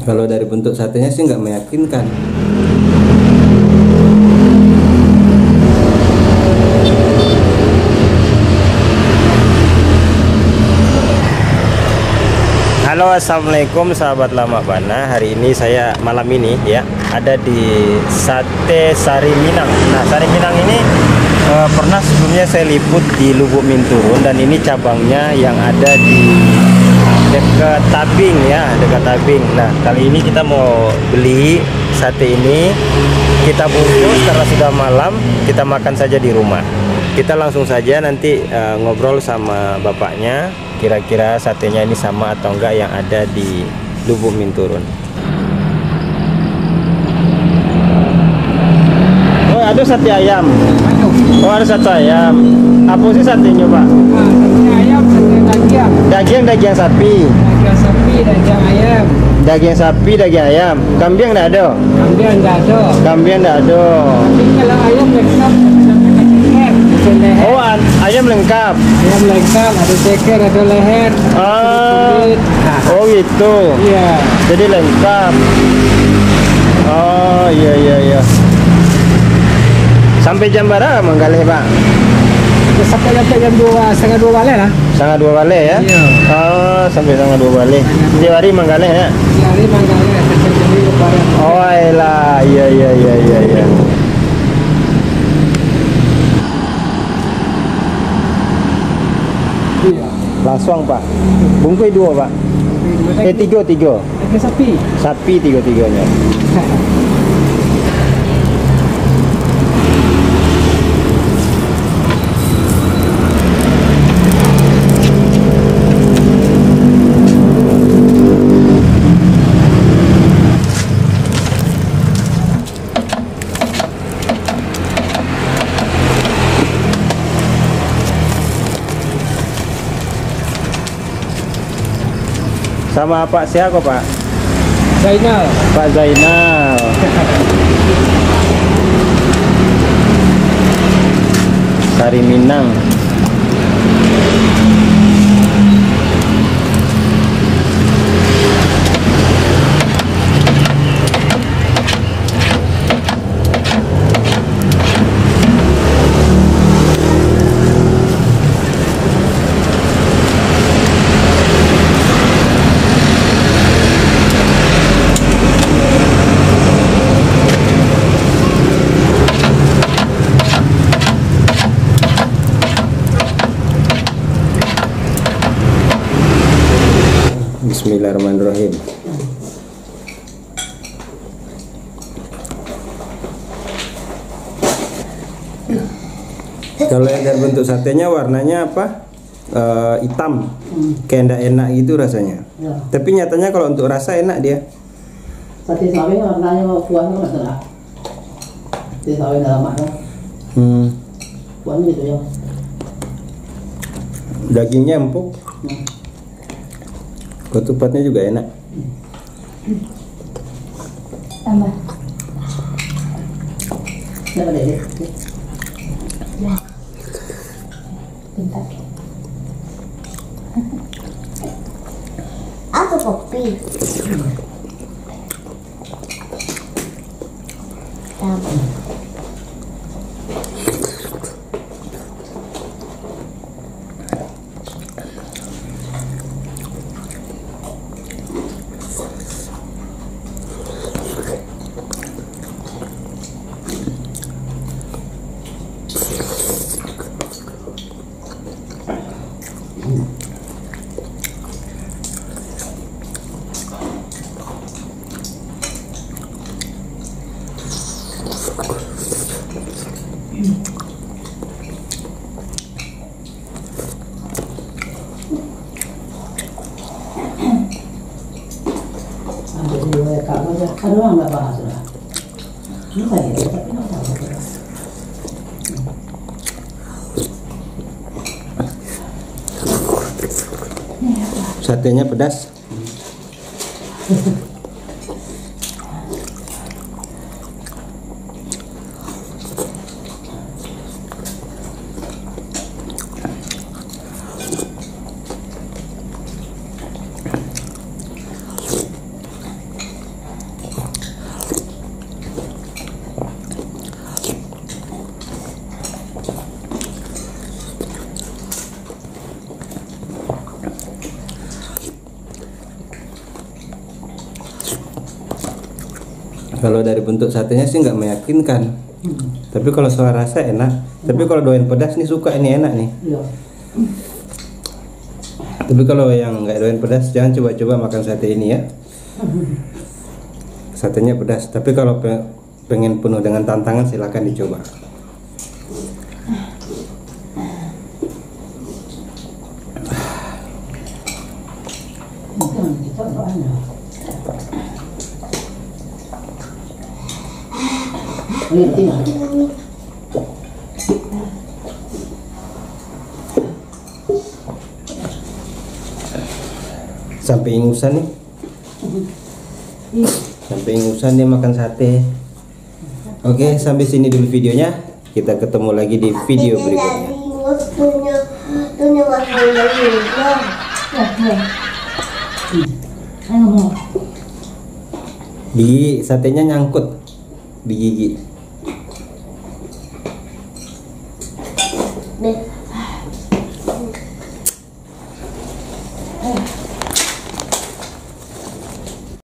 Kalau dari bentuk satenya sih nggak meyakinkan. Halo, assalamualaikum sahabat lama Bana. Hari ini saya malam ini ya ada di Sate Sari Minang. Nah, Sari Minang ini pernah sebelumnya saya liput di Lubuk Minturun, dan ini cabangnya yang ada di dekat Tabing ya, dekat Tabing. Nah, kali ini kita mau beli sate ini, kita bungkus karena sudah malam, kita makan saja di rumah. Kita langsung saja nanti ngobrol sama bapaknya, kira-kira satenya ini sama atau enggak yang ada di Lubuk Minturun. Oh, ada sate ayam. Oh, ada sate ayam. Apa sih satenya, Pak? Sate ayam, sate daging. Daging sapi. Daging sapi, daging ayam. Daging sapi, daging ayam. Kambing enggak ada? Kambing enggak ada. Kambing enggak ada. Tapi kalau ayam lengkap, ada ceker, ada leher. Oh, ayam lengkap. Ayam lengkap, ada ceker, ada leher. Ah, oh gitu. Iya. Jadi lengkap. Oh iya. Sampai jam berapa manggalih, Pak? Sampai jam 2, setengah 2 balik lah. Setengah 2 balik ya? Iya. Oh, sampai setengah 2 balik. Tiap hari manggalih ya? Di hari manggalnya terjadi lebaran. Oh lah, iya. Iya. Langsung, Pak. Bungkus 2, Pak. Tiga. Daging sapi. Sapi tiga-tiganya. Sama Pak siapa, Pak? Zainal. Pak Zainal. Sari Minang. Bismillahirrahmanirrahim. Kalau yang dari bentuk satenya warnanya apa? Hitam, kayak enggak enak gitu rasanya. Ya. Tapi nyatanya kalau untuk rasa enak dia. Sate sawi warnanya kuah kan masalah. Sate sawi dalam mak kan. Kuahnya gitu ya. Dagingnya empuk. Ketupatnya juga enak. Tambah. Siapa deh? Ya. Bentar. Aku kopi. Ada orang nggak bahas lah. Masa gitu? Tapi nggak tahu. Satenya pedas. Kalau dari bentuk satenya sih nggak meyakinkan. Tapi kalau soal rasa enak. Tapi kalau doain pedas nih suka, ini enak nih. Iya. Tapi kalau yang nggak doain pedas jangan coba-coba makan sate ini ya. Satenya pedas. Tapi kalau pengen penuh dengan tantangan silakan dicoba. Kita banyak. Ini tinggal. Sampai ingusan nih. Sampai ingusan dia makan sate. Oke, sampai sini dulu videonya. Kita ketemu lagi di video berikutnya. Gigi satenya nyangkut di gigi. Nih.